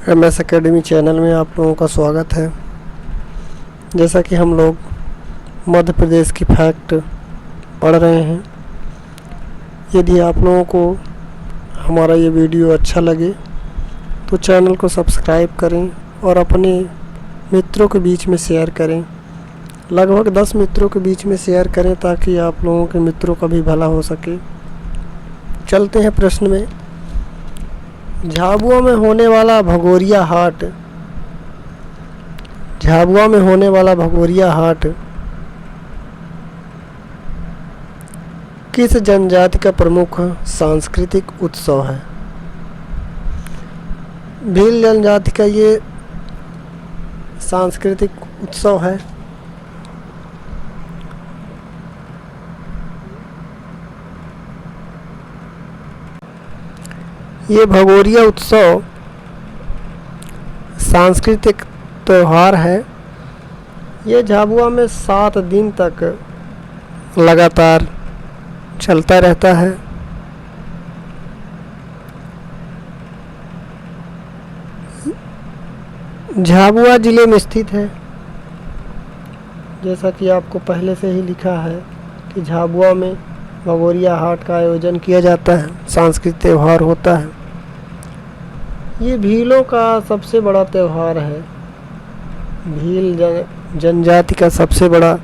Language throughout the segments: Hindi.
MS एकेडमी चैनल में आप लोगों का स्वागत है। जैसा कि हम लोग मध्य प्रदेश की फैक्ट पढ़ रहे हैं, यदि आप लोगों को हमारा ये वीडियो अच्छा लगे तो चैनल को सब्सक्राइब करें और अपने मित्रों के बीच में शेयर करें। लगभग 10 मित्रों के बीच में शेयर करें ताकि आप लोगों के मित्रों का भी भला हो सके। चलते हैं प्रश्न में। झाबुआ में होने वाला भगोरिया हाट, झाबुआ में होने वाला भगोरिया हाट किस जनजाति का प्रमुख सांस्कृतिक उत्सव है? भील जनजाति का ये सांस्कृतिक उत्सव है। ये भगोरिया उत्सव सांस्कृतिक त्यौहार है। ये झाबुआ में 7 दिन तक लगातार चलता रहता है। झाबुआ जिले में स्थित है। जैसा कि आपको पहले से ही लिखा है कि झाबुआ में भगोरिया हाट का आयोजन किया जाता है, सांस्कृतिक त्यौहार होता है। ये भीलों का सबसे बड़ा त्यौहार है। भील जनजाति का सबसे बड़ा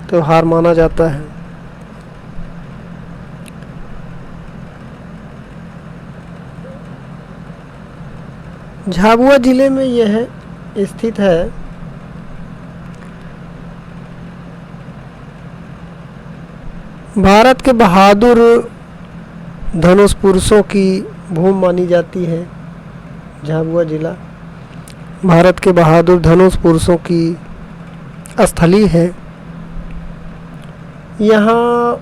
त्यौहार माना जाता है। झाबुआ जिले में यह स्थित है। भारत के बहादुर धनुष पुरुषों की भूमि मानी जाती है। झाबुआ जिला भारत के बहादुर धनुष पुरुषों की स्थली है। यहाँ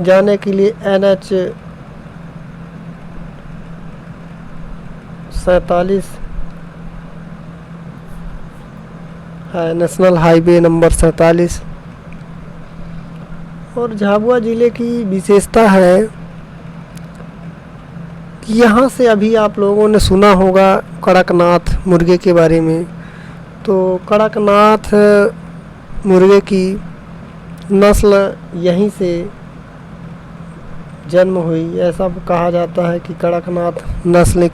जाने के लिए NH 47 है, नेशनल हाईवे नंबर 47। और झाबुआ ज़िले की विशेषता है कि यहाँ से अभी आप लोगों ने सुना होगा कड़कनाथ मुर्गे के बारे में। तो कड़कनाथ मुर्गे की नस्ल यहीं से जन्म हुई। ऐसा कहा जाता है कि कड़कनाथ नस्ल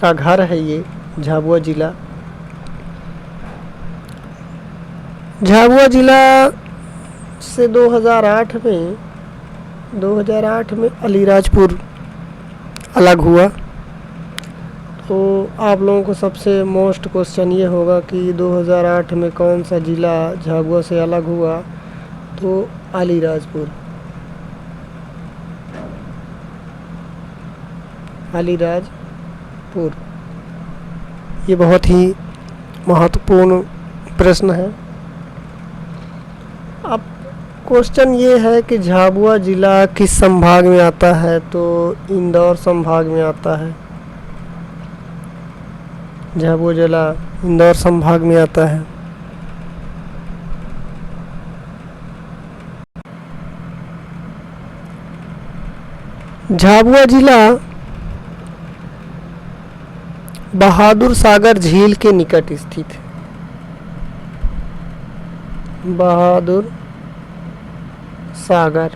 का घर है ये झाबुआ ज़िला। झाबुआ ज़िला से 2008 में अलीराजपुर अलग हुआ। तो आप लोगों को सबसे मोस्ट क्वेश्चन ये होगा कि 2008 में कौन सा ज़िला झाबुआ से अलग हुआ? तो अलीराजपुर ये बहुत ही महत्वपूर्ण प्रश्न है। अब क्वेश्चन ये है कि झाबुआ ज़िला किस संभाग में आता है? तो इंदौर संभाग में आता है। झाबुआ ज़िला इंदौर संभाग में आता है। झाबुआ ज़िला बहादुर सागर झील के निकट स्थित है। बहादुर सागर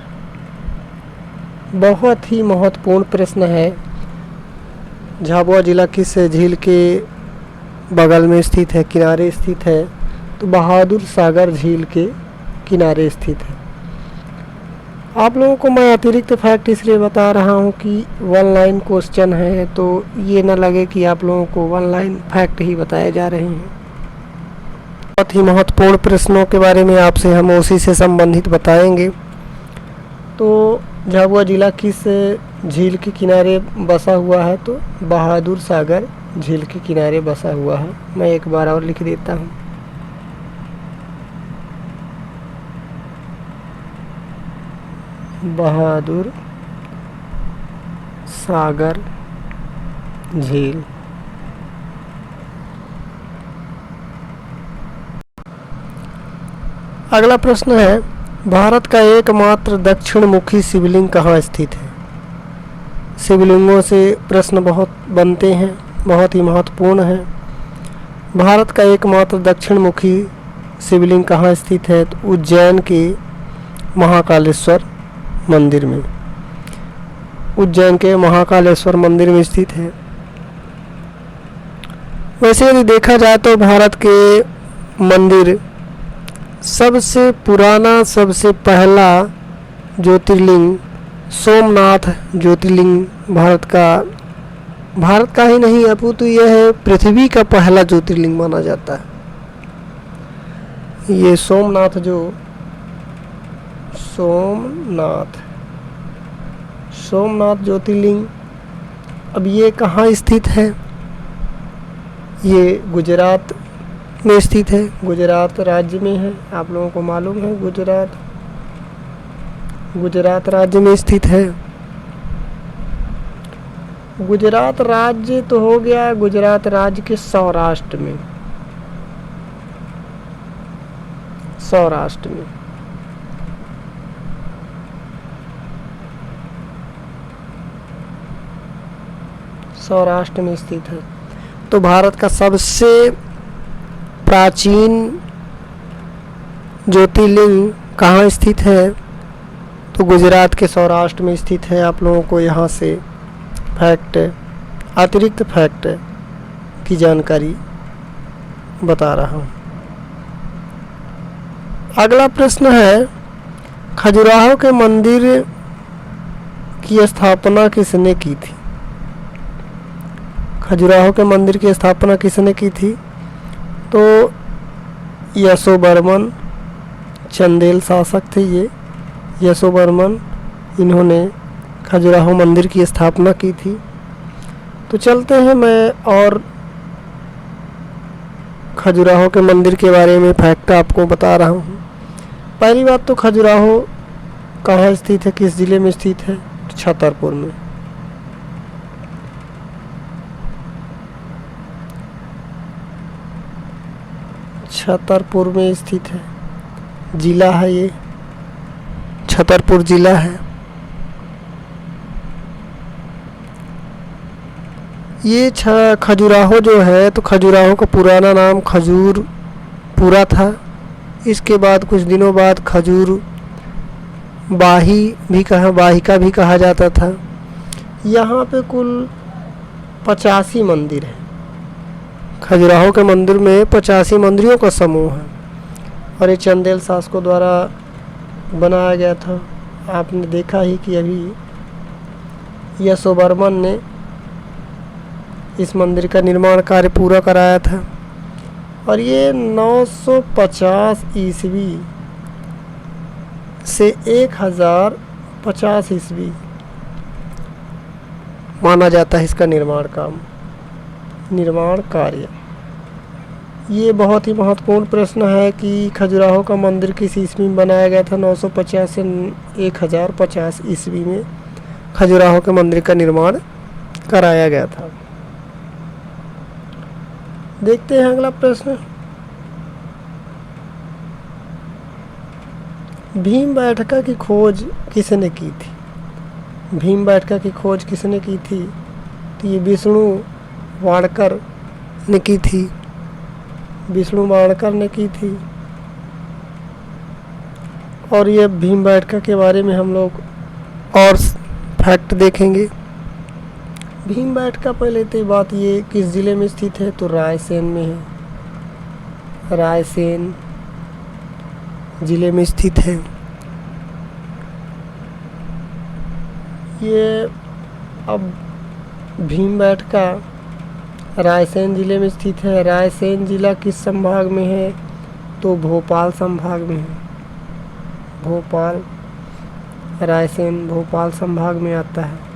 बहुत ही महत्वपूर्ण प्रश्न है। झाबुआ ज़िला किस झील के बगल में स्थित है, किनारे स्थित है? तो बहादुर सागर झील के किनारे स्थित है। आप लोगों को मैं अतिरिक्त फैक्ट इसलिए बता रहा हूँ कि 1 लाइन क्वेश्चन है, तो ये ना लगे कि आप लोगों को 1 लाइन फैक्ट ही बताए जा रहे हैं। बहुत ही महत्वपूर्ण प्रश्नों के बारे में आपसे हम उसी से संबंधित बताएंगे। तो झाबुआ ज़िला किस झील के किनारे बसा हुआ है? तो बहादुर सागर झील के किनारे बसा हुआ है। मैं एक बार और लिख देता हूँ। बहादुर सागर झील। अगला प्रश्न है, भारत का एकमात्र दक्षिण मुखी शिवलिंग कहाँ स्थित है? शिवलिंगों से प्रश्न बहुत बनते हैं, बहुत ही महत्वपूर्ण है। भारत का एकमात्र दक्षिण मुखी शिवलिंग कहाँ स्थित है? तो उज्जैन के महाकालेश्वर मंदिर में, उज्जैन के महाकालेश्वर मंदिर में स्थित है। वैसे यदि देखा जाए तो भारत के मंदिर सबसे पुराना, सबसे पहला ज्योतिर्लिंग सोमनाथ ज्योतिर्लिंग भारत का ही नहीं अपितु यह है पृथ्वी का पहला ज्योतिर्लिंग माना जाता है। ये सोमनाथ ज्योतिर्लिंग, अब ये कहाँ स्थित है? ये गुजरात में स्थित है, गुजरात राज्य में है। आप लोगों को मालूम है गुजरात राज्य में स्थित है। गुजरात राज्य तो हो गया गुजरात राज्य के सौराष्ट्र में, सौराष्ट्र में स्थित है। तो भारत का सबसे प्राचीन ज्योतिर्लिंग कहाँ स्थित है? तो गुजरात के सौराष्ट्र में स्थित है। आप लोगों को यहाँ से अतिरिक्त फैक्ट की जानकारी बता रहा हूँ। अगला प्रश्न है, खजुराहो के मंदिर की स्थापना किसने की थी? खजुराहो के मंदिर की स्थापना किसने की थी? तो यशोवर्मन चंदेल शासक थे ये, यशोवर्मन, इन्होंने खजुराहो मंदिर की स्थापना की थी। तो चलते हैं, मैं और खजुराहो के मंदिर के बारे में फैक्ट आपको बता रहा हूँ। पहली बात तो खजुराहो कहाँ स्थित है, किस जिले में स्थित है? तो छतरपुर में। छतरपुर में स्थित है, जिला है ये, छतरपुर जिला है। ये खजुराहो जो है, तो खजुराहो का पुराना नाम खजूरपुरा था। इसके बाद कुछ दिनों बाद खजूर बाहिका भी कहा जाता था। यहाँ पे कुल 85 मंदिर है। खजुराहो के मंदिर में 85 मंदिरों का समूह है और ये चंदेल शासकों द्वारा बनाया गया था। आपने देखा ही कि अभी यशोवर्मन ने इस मंदिर का निर्माण कार्य पूरा कराया था और ये 950 ईस्वी से 1050 ईस्वी माना जाता है इसका निर्माण कार्य। ये बहुत ही महत्वपूर्ण प्रश्न है कि खजुराहो का मंदिर किस ईस्वी में बनाया गया था? 950 से 1050 ईस्वी में खजुराहो के मंदिर का निर्माण कराया गया था। देखते हैं अगला प्रश्न, भीमबेटका की खोज किसने की थी? भीमबेटका की खोज किसने की थी? तो ये विष्णु वाडकर ने की थी, विष्णु वाडकर ने की थी। और ये भीमबेटका के बारे में हम लोग और फैक्ट देखेंगे। भीमबेटका पहले तो बात ये किस ज़िले में स्थित है? तो रायसेन में है, रायसेन ज़िले में स्थित है। ये अब भीमबेटका रायसेन ज़िले में स्थित है। रायसेन ज़िला किस संभाग में है? तो भोपाल संभाग में है। भोपाल, रायसेन भोपाल संभाग में आता है।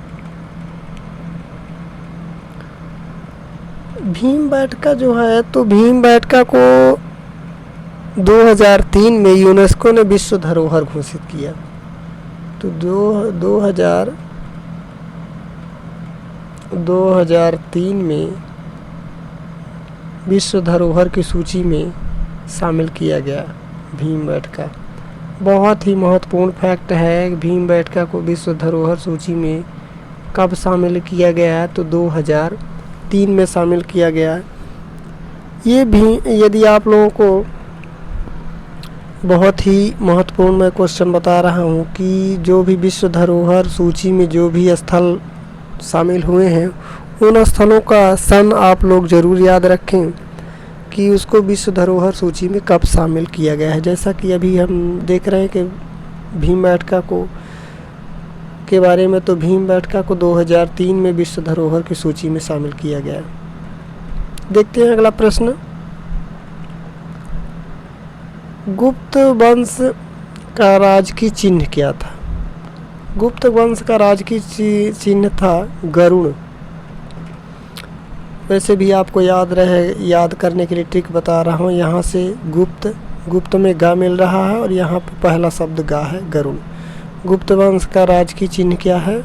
भीमबेटका जो है, तो भीमबेटका को 2003 में यूनेस्को ने विश्व धरोहर घोषित किया। तो 2003 में विश्व धरोहर की सूची में शामिल किया गया भीमबेटका। बहुत ही महत्वपूर्ण फैक्ट है, भीमबेटका को विश्व धरोहर सूची में कब शामिल किया गया है, तो 2003 में शामिल किया गया है। ये भी यदि आप लोगों को बहुत ही महत्वपूर्ण मैं क्वेश्चन बता रहा हूँ कि जो भी विश्व धरोहर सूची में जो भी स्थल शामिल हुए हैं उन स्थलों का सन आप लोग ज़रूर याद रखें कि उसको विश्व धरोहर सूची में कब शामिल किया गया है। जैसा कि अभी हम देख रहे हैं कि भीमबेटका के बारे में, तो भीमबेटका को 2003 में विश्व धरोहर की सूची में शामिल किया गया है। देखते हैं अगला प्रश्न। गुप्त वंश का राजकीय चिन्ह क्या था? गुप्त वंश का राजकीय चिन्ह था गरुड़। वैसे भी आपको याद करने के लिए ट्रिक बता रहा हूँ। यहाँ से गुप्त में गा मिल रहा है और यहाँ पे पहला शब्द गा है, गरुड़। गुप्त वंश का राजकीय चिन्ह क्या है?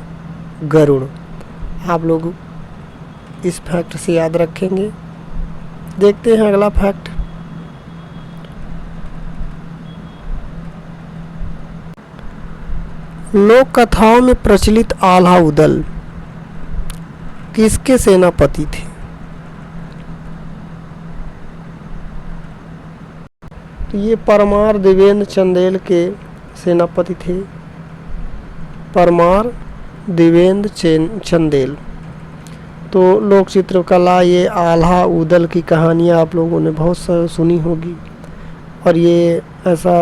गरुड़। आप लोग इस फैक्ट से याद रखेंगे। देखते हैं अगला फैक्ट। लोक कथाओं में प्रचलित आल्हा उदल किसके सेनापति थे? तो ये परमार देवेंद्र चंदेल के सेनापति थे। परमार देवेंद्र चंदेल। तो लोक चित्रकला, ये आल्हा उदल की कहानियाँ आप लोगों ने बहुत सुनी होगी और ये ऐसा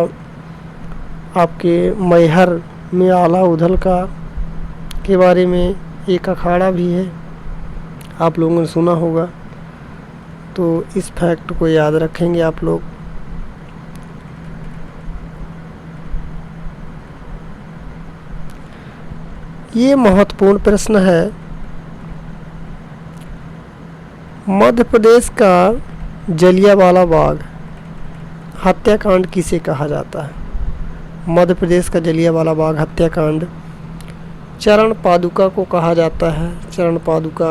आपके मैहर में आल्हा उदल के बारे में एक अखाड़ा भी है, आप लोगों ने सुना होगा। तो इस फैक्ट को याद रखेंगे आप लोग। ये महत्वपूर्ण प्रश्न है। मध्य प्रदेश का जलियांवाला बाग हत्याकांड किसे कहा जाता है? मध्य प्रदेश का जलियांवाला बाग हत्याकांड चरण पादुका को कहा जाता है। चरण पादुका।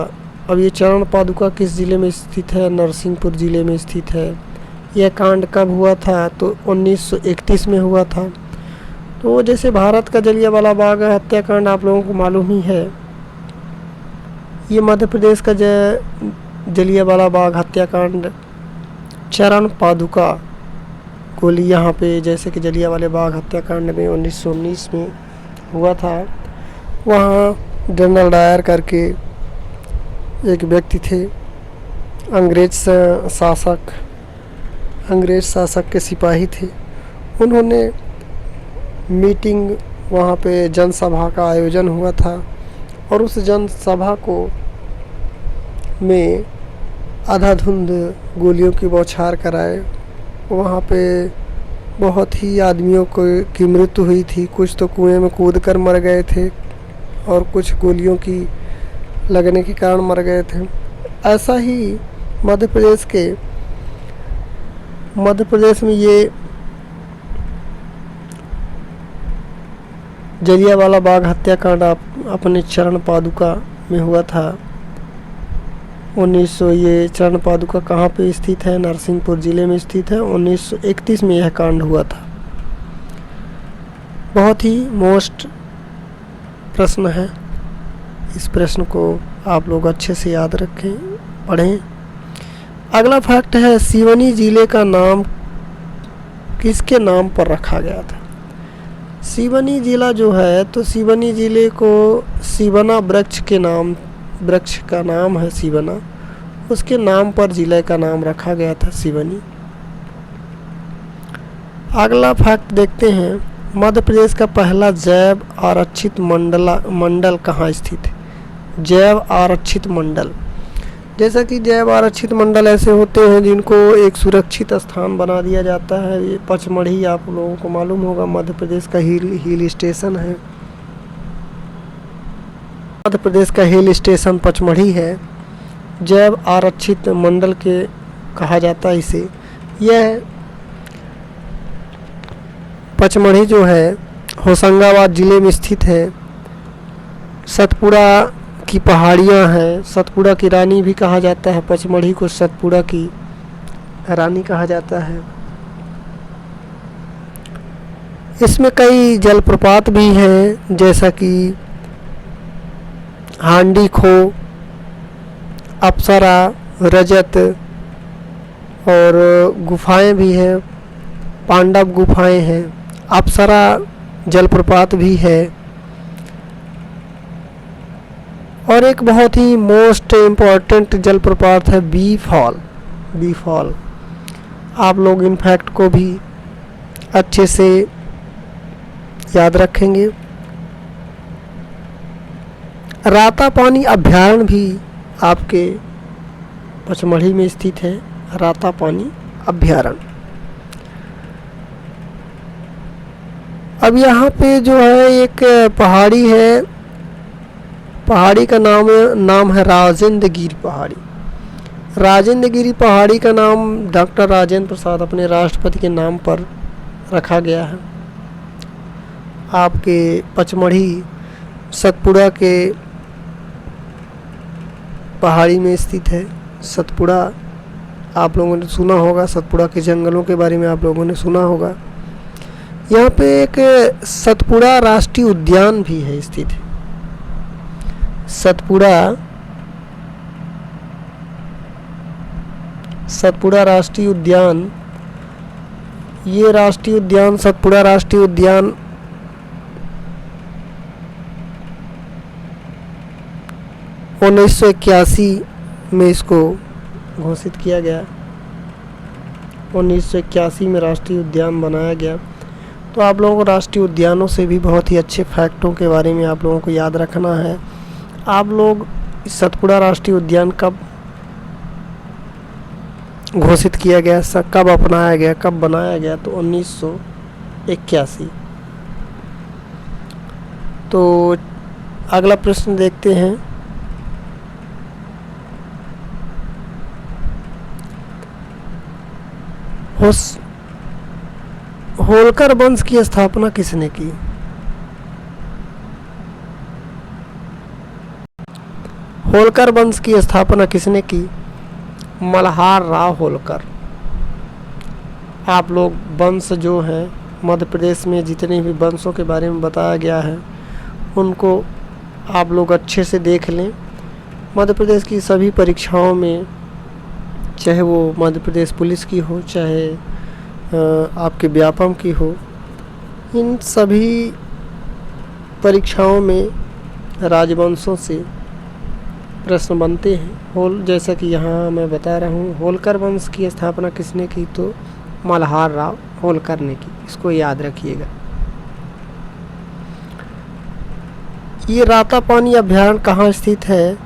अब ये चरण पादुका किस ज़िले में स्थित है? नरसिंहपुर ज़िले में स्थित है। यह कांड कब हुआ था? तो 1931 में हुआ था। तो जैसे भारत का जलियांवाला बाग हत्याकांड आप लोगों को मालूम ही है, ये मध्य प्रदेश का जलियांवाला बाग हत्याकांड चरण पादुका गोली यहाँ पे, जैसे कि जलियांवाला बाग हत्याकांड में 1919 में हुआ था। वहाँ जनरल डायर करके एक व्यक्ति थे, अंग्रेज शासक के सिपाही थे। उन्होंने मीटिंग, वहाँ पे जनसभा का आयोजन हुआ था और उस जनसभा में अंधाधुंध गोलियों की बौछार कराए। वहाँ पे बहुत ही आदमियों की मृत्यु हुई थी। कुछ तो कुएं में कूद कर मर गए थे और कुछ गोलियों की लगने के कारण मर गए थे। ऐसा ही मध्य प्रदेश में ये जलियांवाला बाग हत्याकांड अपने चरण पादुका में हुआ था 1900। ये चरण पादुका कहाँ पे स्थित है? नरसिंहपुर ज़िले में स्थित है। 1931 में यह कांड हुआ था। बहुत ही मोस्ट प्रश्न है। इस प्रश्न को आप लोग अच्छे से याद रखें, पढ़ें। अगला फैक्ट है, सिवनी जिले का नाम किसके नाम पर रखा गया था? सिवनी जिला जो है, तो सिवनी जिले को सिवना वृक्ष का नाम है सिवना, उसके नाम पर जिले का नाम रखा गया था सिवनी। अगला फैक्ट देखते हैं, मध्य प्रदेश का पहला जैव आरक्षित मंडल कहाँ स्थित है? जैव आरक्षित मंडल। जैसा कि जैव आरक्षित मंडल ऐसे होते हैं जिनको एक सुरक्षित स्थान बना दिया जाता है। ये पचमढ़ी आप लोगों को मालूम होगा, मध्य प्रदेश का हिल स्टेशन है। मध्य प्रदेश का हिल स्टेशन पचमढ़ी है। जैव आरक्षित मंडल के कहा जाता है इसे। यह पचमढ़ी जो है होशंगाबाद ज़िले में स्थित है। सतपुड़ा की पहाड़ियाँ हैं। सतपुड़ा की रानी भी कहा जाता है। पचमढ़ी को सतपुड़ा की रानी कहा जाता है। इसमें कई जलप्रपात भी हैं, जैसा कि हांडी खो, अप्सरा, रजत और गुफाएं भी हैं, पांडव गुफाएं हैं, अप्सरा जलप्रपात भी है और एक बहुत ही मोस्ट इम्पॉर्टेंट जलप्रपात है बी फॉल। बी फॉल आप लोग इन फैक्ट को भी अच्छे से याद रखेंगे। रातापानी अभयारण्य भी आपके पचमढ़ी में स्थित है। रातापानी अभयारण्य। अब यहाँ पे जो है एक पहाड़ी है, पहाड़ी का नाम है राजेंद्र गिरी पहाड़ी। राजेंद्र गिरी पहाड़ी का नाम डॉक्टर राजेंद्र प्रसाद अपने राष्ट्रपति के नाम पर रखा गया है। आपके पचमढ़ी सतपुड़ा के पहाड़ी में स्थित है। सतपुड़ा आप लोगों ने सुना होगा, सतपुड़ा के जंगलों के बारे में आप लोगों ने सुना होगा। यहाँ पे एक सतपुड़ा राष्ट्रीय उद्यान भी है स्थित है। सतपुड़ा राष्ट्रीय उद्यान, ये राष्ट्रीय उद्यान सतपुड़ा राष्ट्रीय उद्यान 1981 में इसको घोषित किया गया। 1981 में राष्ट्रीय उद्यान बनाया गया। तो आप लोगों को राष्ट्रीय उद्यानों से भी बहुत ही अच्छे फैक्टों के बारे में आप लोगों को याद रखना है। आप लोग इस सतपुड़ा राष्ट्रीय उद्यान कब घोषित किया गया, कब अपनाया गया, कब बनाया गया, तो 1981। तो अगला प्रश्न देखते हैं। होलकर वंश की स्थापना किसने की? होलकर वंश की स्थापना किसने की? मल्हार राव होलकर। आप लोग वंश जो हैं मध्य प्रदेश में जितने भी वंशों के बारे में बताया गया है उनको आप लोग अच्छे से देख लें। मध्य प्रदेश की सभी परीक्षाओं में, चाहे वो मध्य प्रदेश पुलिस की हो, चाहे आपके व्यापम की हो, इन सभी परीक्षाओं में राजवंशों से प्रश्न बनते हैं। जैसा कि यहाँ मैं बता रहा हूँ, होलकर वंश की स्थापना किसने की? तो मल्हार राव होलकर ने की। इसको याद रखिएगा। ये रातापानी अभयारण्य कहाँ स्थित है?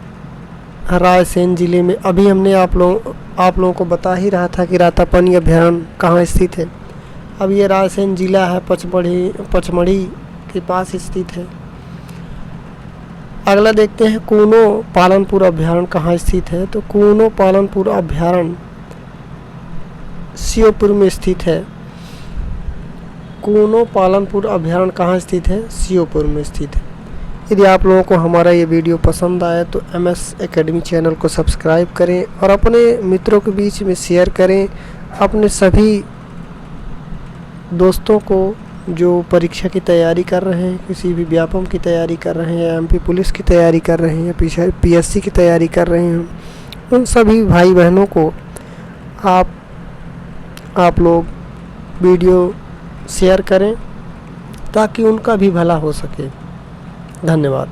रायसेन जिले में। अभी हमने आप लोगों को बता ही रहा था कि रातापानी अभयारण्य कहाँ स्थित है। अब ये रायसेन जिला है, पचमढ़ी के पास स्थित है। अगला देखते हैं, कूनो पालनपुर अभयारण्य कहाँ स्थित है? तो कूनो पालनपुर अभयारण्य श्योपुर में स्थित है। कूनो पालनपुर अभयारण्य कहाँ स्थित है? श्योपुर में स्थित है। यदि आप लोगों को हमारा ये वीडियो पसंद आए तो MS एकेडमी चैनल को सब्सक्राइब करें और अपने मित्रों के बीच में शेयर करें। अपने सभी दोस्तों को जो परीक्षा की तैयारी कर रहे हैं, किसी भी व्यापम की तैयारी कर रहे हैं, या MP पुलिस की तैयारी कर रहे हैं, या PSC की तैयारी कर रहे हैं, उन सभी भाई बहनों को आप लोग वीडियो शेयर करें ताकि उनका भी भला हो सके। धन्यवाद।